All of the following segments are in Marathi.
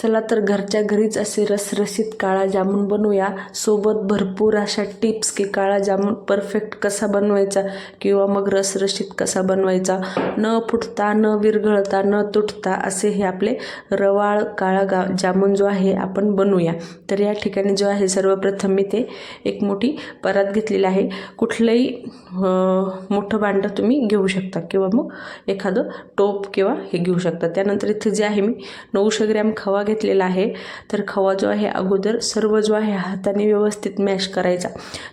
चला तर घरच्या घरीच असे रसरशीत काळा जामून बनवूया. सोबत भरपूर अशा टिप्स की काळा जामून परफेक्ट कसा बनवायचा किंवा मग रसरशीत कसा बनवायचा, न फुटता, न विरघळता, न तुटता असे हे आपले रवाळ काळा जामून जो आहे आपण बनवूया. तर या ठिकाणी जो आहे सर्वप्रथम मी ते एक मोठी परात घेतलेली आहे. कुठलंही मोठं भांडं तुम्ही घेऊ शकता किंवा मग एखादं टोप किंवा हे घेऊ शकता. त्यानंतर इथे जे आहे मी 900 ग्रॅम खवा घेतलेला आहे. तर खवा जो आहे अगोदर सर्व जो आहे हाताने व्यवस्थित मॅश करायचा.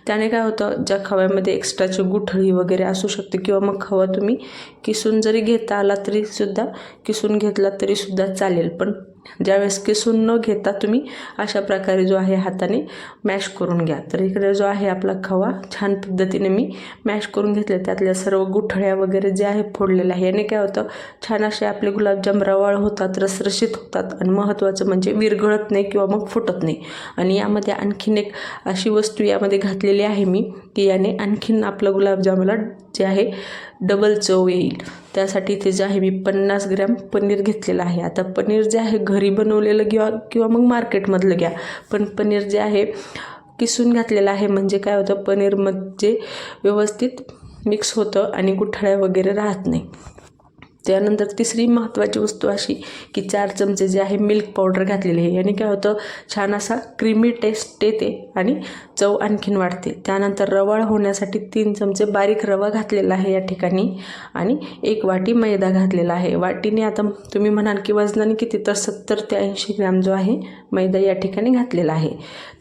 त्याने काय होतं, ज्या खव्यामध्ये एक्स्ट्राची गुठळी वगैरे असू शकते किंवा मग खवा तुम्ही किसून जरी घेता आला तरी सुद्धा, किसून घेतला तरी सुद्धा चालेल. पण ज्यावेळेस किसून न घेता तुम्ही अशा प्रकारे जो आहे हाताने मॅश करून घ्या. तर इकडे जो आहे आपला खवा छान पद्धतीने मी मॅश करून घेतले. त्यातल्या सर्व गुठळ्या वगैरे जे आहे फोडलेल्या आहे. याने काय होतं, छान असे आपले गुलाबजाम रवाळ होतात, रसरशीत होतात आणि महत्त्वाचं म्हणजे विरघळत नाही किंवा मग फुटत नाही. आणि यामध्ये आणखीन एक अशी वस्तू यामध्ये घातलेली आहे मी की याने आणखीन आपलं गुलाबजामुला जे आहे डबल चव येईल. त्यासाठी इथे जे आहे मी 50 ग्रॅम पनीर घेतलेलं आहे. आता पनीर जे आहे घरी बनवलेलं किंवा मग मार्केटमधलं घ्या. पण पनीर जे आहे किसून घातलेलं आहे म्हणजे काय होतं, पनीरमध्ये व्यवस्थित मिक्स होतं आणि गुठळ्या वगैरे राहत नाही. त्यानंतर तिसरी महत्त्वाची वस्तू अशी की 4 चमचे जे आहे मिल्क पावडर घातलेली आहे. याने काय होतं, छान असा क्रीमी टेस्ट येते आणि चव आणखीन वाढते. त्यानंतर रवाळ होण्यासाठी 3 चमचे बारीक रवा घातलेला आहे या ठिकाणी आणि 1 वाटी मैदा घातलेला आहे. वाटीने आता तुम्ही म्हणाल की वजनाने किती, तर 70 ते 80 ग्रॅम जो आहे मैदा या ठिकाणी घातलेला आहे.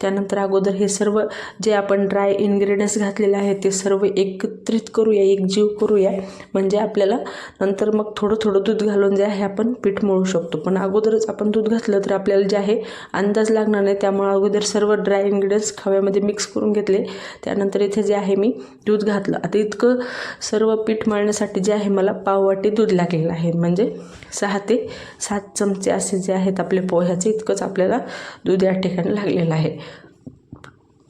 त्यानंतर अगोदर हे सर्व जे आपण ड्राय इन्ग्रेडियंट्स घातलेले आहेत ते सर्व एकत्रित करूया, एकजीव करूया. म्हणजे आपल्याला नंतर मग थोडं थोडं दूध घालून जे आहे आपण पीठ मळू शकतो. पण अगोदरच आपण दूध घातलं तर आपल्याला जे आहे अंदाज लागणार नाही. त्यामुळे अगोदर सर्व ड्राय इन्ग्रेडियंट्स खव्यामध्ये मिक्स करून घेतले. त्यानंतर इथे जे आहे मी दूध घातलं. आता इतकं सर्व पीठ मळण्यासाठी जे आहे मला पाव वाटी दूध लागलेलं आहे. म्हणजे 6 ते 7 चमचे असे जे आहेत आपले पोह्याचे इतकंच आपल्याला दूध या ठिकाणी लागलेलं आहे.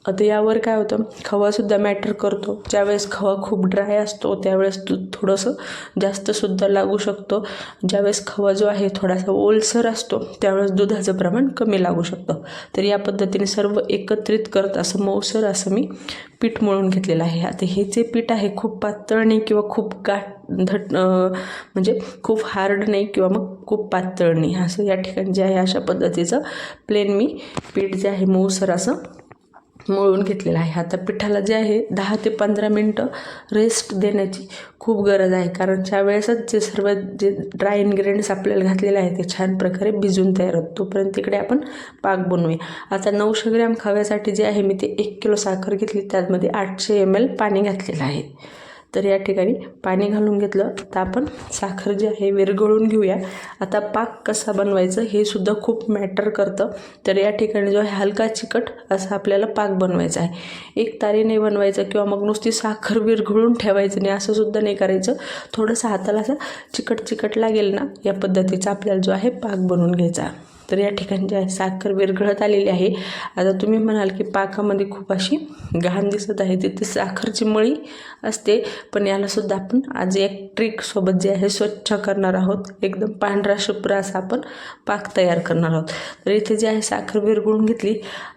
आता यावर काय होतं, खवासुद्धा मॅटर करतो. ज्यावेळेस खवा खूप ड्राय असतो त्यावेळेस दूध थोडंसं जास्तसुद्धा लागू शकतो. ज्यावेळेस खवा जो आहे थोडासा ओलसर असतो त्यावेळेस दुधाचं प्रमाण कमी लागू शकतं. तर या पद्धतीने सर्व एकत्रित करत असं मऊसर असं मी पीठ मळून घेतलेलं आहे. आता हे जे पीठ आहे खूप पातळ नाही किंवा खूप म्हणजे खूप हार्ड नाही किंवा मग खूप पातळ नाही, असं या ठिकाणी जे आहे अशा पद्धतीचं प्लेन मी पीठ जे आहे मऊसर असं मळून घेतलेलं आहे. आता पिठाला जे आहे 10 ते 15 मिनटं रेस्ट देण्याची खूप गरज आहे. कारण त्यावेळेसच जे सर्व जे ड्राय इन्ग्रेडियंट्स आपल्याला घातलेले आहे ते छान प्रकारे भिजून तयार होतं. तोपर्यंत तिकडे आपण पाक बनवूया. आता 900 ग्रॅम खव्यासाठी जे आहे मी ते 1 किलो साखर घेतली. त्यामध्ये 800 ml पाणी घातलेलं आहे. तर या ठिकाणी पाणी घालून घेतलं. तर आपण साखर जी आहे विरघळून घेऊया. आता पाक कसा बनवायचं हे सुद्धा खूप मॅटर करतं. तर या ठिकाणी जो आहे हलका चिकट असा आपल्याला पाक बनवायचा आहे. एक तारीने बनवायचं किंवा मग नुसती साखर विरघळून ठेवायचं नाही, असं सुद्धा नाही करायचं. थोडंसं हाताला असं चिकट लागेल ना, या पद्धतीचा आपल्याला जो आहे पाक बनवून घ्यायचा. तर या ठिकाणी जे आहे साखर विरघळत आलेली आहे. आता तुम्ही म्हणाल की पाकामध्ये खूप अशी घाण दिसत आहे, तिथे साखरची मळी असते. पण यालासुद्धा आपण आज एक ट्रिक सोबत जे आहे स्वच्छ करणार आहोत. एकदम पांढरा शुभ्र असा आपण पाक तयार करणार आहोत. तर इथे जे आहे साखर विरघळून घेतली.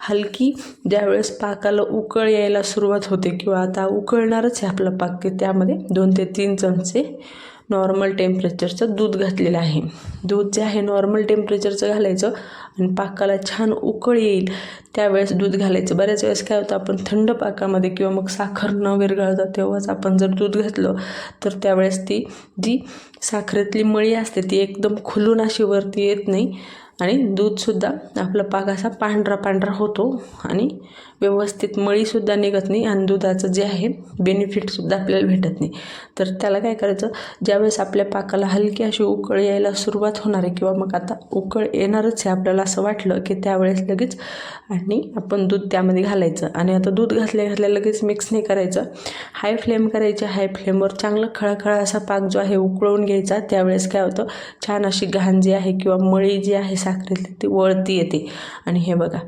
हलकी ज्यावेळेस पाकाला उकळ यायला सुरुवात होते किंवा आता उकळणारच आहे आपला पाक, की त्यामध्ये 2 ते 3 चमचे नॉर्मल टेम्परेचरचं दूध घातलेलं आहे. दूध जे आहे नॉर्मल टेम्परेचरचं घालायचं आणि पाकाला छान उकळ येईल त्यावेळेस दूध घालायचं. बऱ्याच वेळेस काय होतं, आपण थंड पाकामध्ये किंवा मग साखर न विरघळता तेव्हाच आपण जर दूध घातलं तर त्यावेळेस ती जी साखरेतली मळी असते ती एकदम खुलून अशी वरती येत नाही आणि दूधसुद्धा आपला पाक असा पांढरा होतो आणि व्यवस्थित मळीसुद्धा निघत नाही आणि दुधाचं जे आहे बेनिफिटसुद्धा आपल्याला भेटत नाही. तर त्याला काय करायचं, ज्यावेळेस आपल्या पाकाला हलकी अशी उकळ यायला सुरुवात होणार आहे किंवा मग आता उकळ येणारच आहे आपल्याला असं वाटलं की त्यावेळेस लगेच आणि आपण दूध त्यामध्ये घालायचं. आणि आता दूध घातल्या लगेच मिक्स नाही करायचं. हाय फ्लेम करायची. हाय फ्लेमवर चांगलं खळखळ असा पाक जो आहे उकळून घ्यायचा. त्यावेळेस काय होतं, छान अशी घाण जी आहे किंवा मळी जी आहे साखरेतली ती वळती येते. आणि हे बघा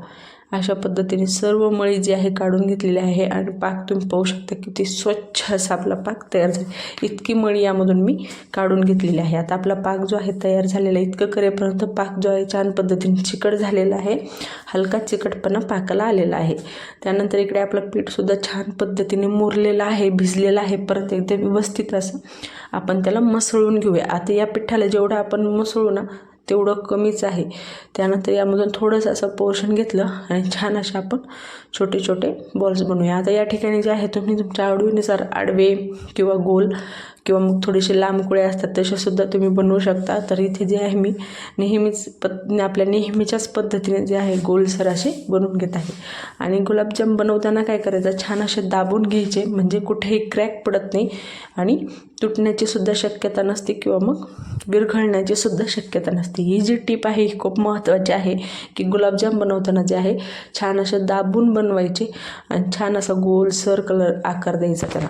अशा पद्धतीने सर्व मळी जी आहे काढून घेतलेली आहे आणि पाक तुम्ही पाहू शकता किती स्वच्छ असा आपला पाक तयार झाला। इतकी मळी यामधून मी काढून घेतलेली आहे। आता आपला पाक जो आहे तयार झालेला आहे। इतकं करेपर्यंत पाक जो आहे छान पद्धतीने चिकट झालेला आहे, हलका चिकटपणा पाकाला आलेला आहे। त्यानंतर इकडे आपलं पीठसुद्धा छान पद्धतीने मुरलेलं आहे, भिजलेलं आहे। परत एकदा व्यवस्थित असं आपण त्याला मसळून घेऊया। आता या पिठाला जेवढं आपण मसळू ना तेवढं कमीच आहे। त्यानंतर यामधून थोडंसं असं पोर्शन घेतलं आणि छान असे आपण छोटे छोटे बॉल्स बनवूया। आता या ठिकाणी जे आहे तुम्ही तुमच्या आवडीनुसार आडवे किंवा गोल किंवा मग थोडेसे लांब कुळे असतात तसेसुद्धा तुम्ही बनवू शकता। तर इथे जे आहे मी नेहमीच आपल्या नेहमीच्याच पद्धतीने जे आहे गोलसर असे बनवून घेत आहे। आणि गुलाबजाम बनवताना काय करायचं, छान असे दाबून घ्यायचे म्हणजे कुठेही क्रॅक पडत नाही आणि तुटण्याची सुद्धा शक्यता नसते किंवा मग विरघळण्याची सुद्धा शक्यता नसते। ही जी टीप आहे ही खूप महत्त्वाची आहे की गुलाबजाम बनवताना जे आहे छान असे दाबून बनवायचे आणि छान असा गोलसर आकार द्यायचा त्याला।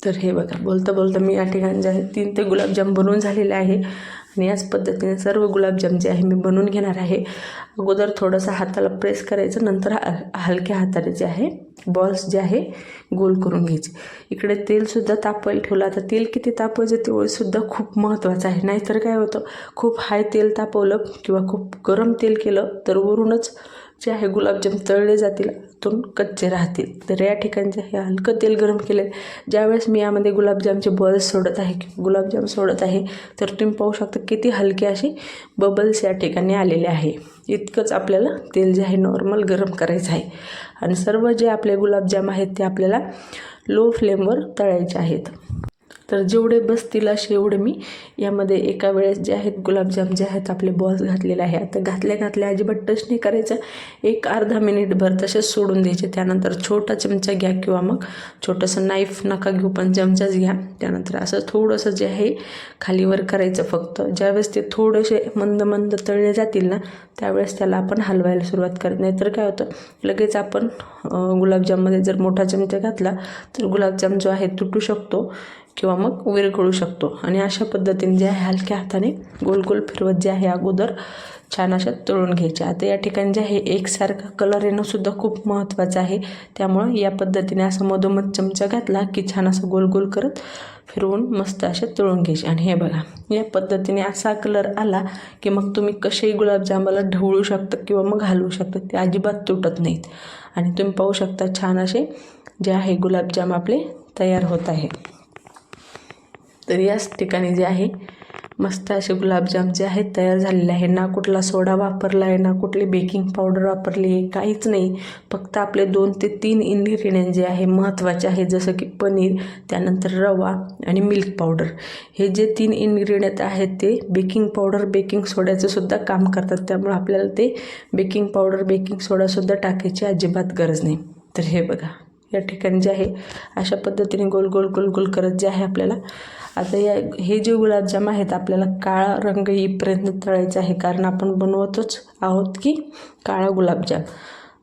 तर हे बघा, बोलता बोलता मी या ठिकाणी जे आहे 3 ते गुलाबजाम बनवून झालेले आहे आणि याच पद्धतीने सर्व गुलाबजाम जे आहे मी बनवून घेणार आहे। अगोदर थोडंसं हाताला प्रेस करायचं, नंतर हलक्या हाताने जे आहे बॉल्स जे आहे गोल करून घ्यायचे। इकडे तेलसुद्धा तापवायला ठेवलं। आता तेल किती तापवायचं तेवढंसुद्धा खूप महत्त्वाचं आहे, नाहीतर काय होतं खूप हाय तेल तापवलं किंवा खूप गरम तेल केलं तर वरूनच जे आहे गुलाबजाम तळले जातील, आतून कच्चे राहतील। तर या ठिकाणी जे आहे हलकं तेल गरम केले, ज्यावेळेस मी यामध्ये गुलाबजामचे बॉल्स सोडत आहे गुलाबजाम सोडत आहे तर तुम्ही पाहू शकता किती हलके असे बबल्स या ठिकाणी आलेले आहे। इतकंच आपल्याला तेल जे आहे नॉर्मल गरम करायचं आहे आणि सर्व जे आपले गुलाबजाम आहेत ते आपल्याला लो फ्लेमवर तळायचे आहेत। तर जेवढे बसतील असे एवढे मी यामध्ये एका वेळेस जे आहेत गुलाबजाम जे आहेत आपले बॉल्स घातलेले आहे। आता घातल्या अजिबात टच नाही करायचं, एक अर्धा मिनिटभर तसेच सोडून द्यायचे। त्यानंतर छोटा चमचा घ्या किंवा मग छोटंसं नाईफ नका घेऊ पण चमचाच घ्या। त्यानंतर असं थोडंसं जे आहे खालीवर करायचं फक्त। ज्यावेळेस ते थोडेसे मंद मंद तळले जातील ना त्यावेळेस त्याला आपण हलवायला सुरुवात करत नाही, तर काय होतं लगेच आपण गुलाबजाममध्ये जर मोठा चमचा घातला तर गुलाबजाम जो आहे तुटू शकतो किंवा मग विरघळू शकतो। आणि अशा पद्धतीने जे आहे हलक्या हाताने गोल गोल फिरवत जे आहे अगोदर छान अशा तळून घ्यायचे। आता या ठिकाणी जे आहे एकसारखा कलर येणंसुद्धा खूप महत्त्वाचं आहे, त्यामुळं या पद्धतीने असं मधोमध चमचा घातला की छान असं गोल गोल करत फिरवून मस्त असे तळून घ्यायचे। आणि हे बघा या पद्धतीने असा कलर आला की मग तुम्ही कसेही गुलाबजामाला ढवळू शकता किंवा मग हलवू शकता, ते अजिबात तुटत नाहीत। आणि तुम्ही पाहू शकता छान असे जे आहे गुलाबजाम आपले तयार होत आहे। तर याच ठिकाणी जे आहे मस्त असे गुलाबजाम जे आहेत तयार झालेले आहे। ना कुठला सोडा वापरला आहे, ना कुठली बेकिंग पावडर वापरली आहे, काहीच नाही। फक्त आपले 2 ते 3 इन्ग्रेडियंट जे आहे महत्त्वाचे आहे, जसं की पनीर, त्यानंतर रवा आणि मिल्क पावडर। हे जे 3 इन्ग्रेडियंट आहेत ते बेकिंग पावडर बेकिंग सोड्याचं सुद्धा काम करतात, त्यामुळे आपल्याला ते बेकिंग पावडर बेकिंग सोडासुद्धा टाकायची अजिबात गरज नाही। तर हे बघा या ठिकाणी जे आहे अशा पद्धतीने गोल गोल गोल गोल करत जे आहे आपल्याला आता हे जे गुलाबजाम आहेत आपल्याला काळा रंग येईपर्यंत तळायचं आहे, कारण आपण बनवतोच आहोत की काळा गुलाबजाम।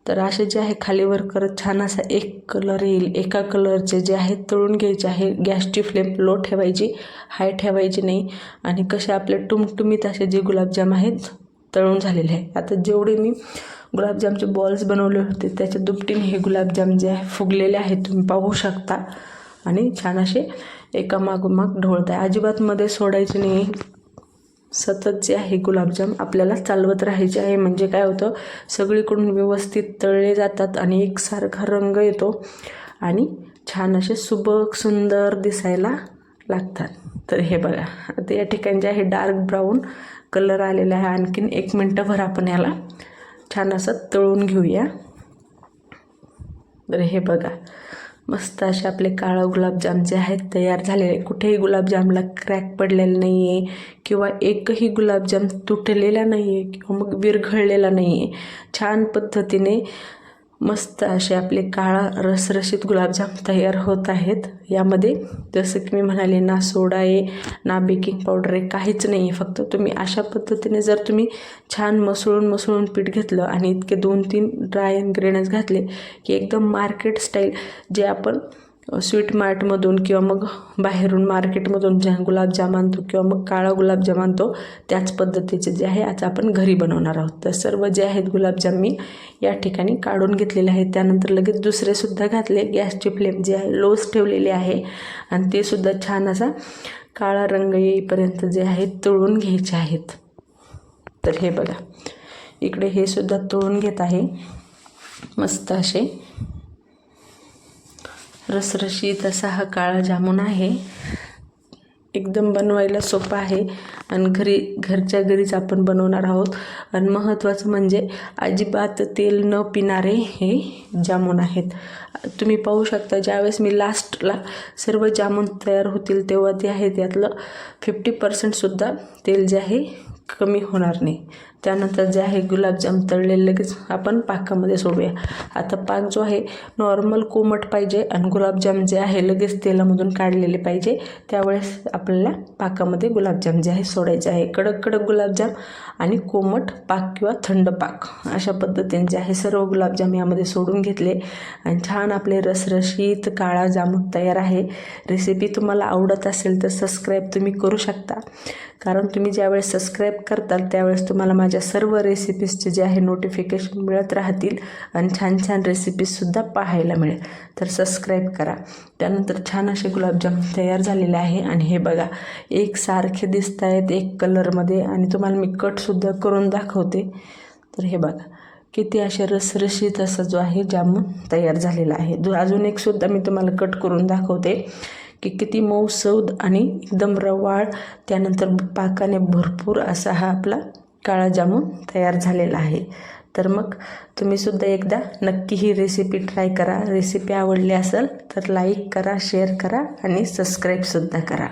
तर असे जे आहे खालीवर करत छान असा एक कलर येईल, एका कलरचे जे आहे तळून घ्यायचे आहे। गॅसची फ्लेम लो ठेवायची, हाय ठेवायची नाही। आणि कसे आपले टुमटुमीत असे जे गुलाबजाम आहेत तळून झालेले आहे। आता जेवढे मी गुलाबजामचे बॉल्स बनवले होते त्याच्या दुपटीने हे गुलाबजाम जे आहे फुगलेले आहेत, तुम्ही पाहू शकता। आणि छान असे एका मागोमाग ढवळत आहे, अजिबात मध्ये सोडायचे नाही। सतत जे आहे गुलाबजाम आपल्याला चालवत राहायचे आहे, म्हणजे काय होतं सगळीकडून व्यवस्थित तळले जातात आणि एकसारखा रंग येतो आणि छान असे सुबक सुंदर दिसायला लागतात। तर हे बघा आता या ठिकाणी जे आहे डार्क ब्राऊन कलर आलेला आहे। आणखीन 1 मिनिटभर आपण याला छान असं तळून घेऊया। तर हे बघा मस्त असे आपले काळा गुलाबजाम जे आहेत तयार झालेले, कुठेही गुलाबजामला क्रॅक पडलेला नाही आहे किंवा एकही गुलाबजाम तुटलेला नाही आहे किंवा मग विरघळलेला नाही आहे। छान पद्धतीने मस्त असे आपले काळा रसरशीत गुलाबजाम तयार होत आहेत। यामध्ये जसं की मी म्हणाले ना सोडा आहे ना बेकिंग पावडर आहे, काहीच नाही आहे। फक्त तुम्ही अशा पद्धतीने जर तुम्ही छान मसळून पीठ घेतलं आणि इतके 2-3 ड्राय इन्ग्रेडियंट्स घातले की एकदम मार्केट स्टाईल जे आपण स्वीट मार्टमधून किंवा मग बाहेरून मार्केटमधून ज्या गुलाबजाम आणतो किंवा मग काळा गुलाबजाम आणतो त्याच पद्धतीचे जे आहे आज आपण घरी बनवणार आहोत. तर सर्व जे आहेत गुलाबजाम मी या ठिकाणी काढून घेतलेले आहेत. त्यानंतर लगेच दुसरेसुद्धा घातले. गॅसची फ्लेम जे आहे लोच ठेवलेली आहे आणि ते सुद्धा छान असा काळा रंग येईपर्यंत जे आहे तळून घ्यायचे आहेत. तर हे बघा इकडे हे सुद्धा तळून घेत आहे. मस्त असे रसरशीत असा हा काळा जामून आहे. एकदम बनवायला सोपा आहे आणि घरच्या घरीच आपण बनवणार आहोत. आणि महत्त्वाचं म्हणजे अजिबात तेल न पिणारे हे जामून आहेत. तुम्ही पाहू शकता ज्यावेळेस मी लास्टला सर्व जामून तयार होतील तेव्हा ते आहे त्यातलं 50% तेल जे आहे कमी होणार नाही. त्यानंतर जे आहे गुलाबजाम तळले लगेच आपण पाकामध्ये सोडूया. आता पाक जो आहे नॉर्मल कोमट पाहिजे आणि गुलाबजाम जे आहे लगेच तेलामधून काढलेले पाहिजे. त्यावेळेस आपल्याला पाकामध्ये गुलाबजाम जे आहे सोडायचे आहे. कडक कडक गुलाबजाम आणि कोमट पाक किंवा थंड पाक अशा पद्धतीने जे आहे सर्व गुलाबजाम यामध्ये सोडून घेतले आणि छान आपले रसरशीत काळा जामून तयार आहे. रेसिपी तुम्हाला आवडत असेल तर सबस्क्राईब तुम्ही करू शकता, कारण तुम्ही ज्यावेळेस सबस्क्राईब करताल त्यावेळेस तुम्हाला माझ्या सर्व रेसिपीजचे जे आहे नोटिफिकेशन मिळत राहतील आणि छान छान रेसिपीजसुद्धा पाहायला मिळेल. तर सबस्क्राईब करा. त्यानंतर छान असे गुलाबजाम तयार झालेले आहे आणि हे बघा एकसारखे दिसत आहेत एक कलरमध्ये आणि तुम्हाला मी कटसुद्धा करून दाखवते. तर हे बघा किती अशा रसरशीत असा जो आहे जामून तयार झालेला आहे. अजून एक सुद्धा मी तुम्हाला कट करून दाखवते की किती मऊसूद आणि एकदम रवाळ त्यानंतर पाकाने भरपूर असा हा आपला काळा जामून तयार झालेला आहे. तर मग तुम्हीसुद्धा एकदा नक्की ही रेसिपी ट्राय करा. रेसिपी आवडली असेल तर लाईक करा, शेअर करा आणि सबस्क्राईबसुद्धा करा.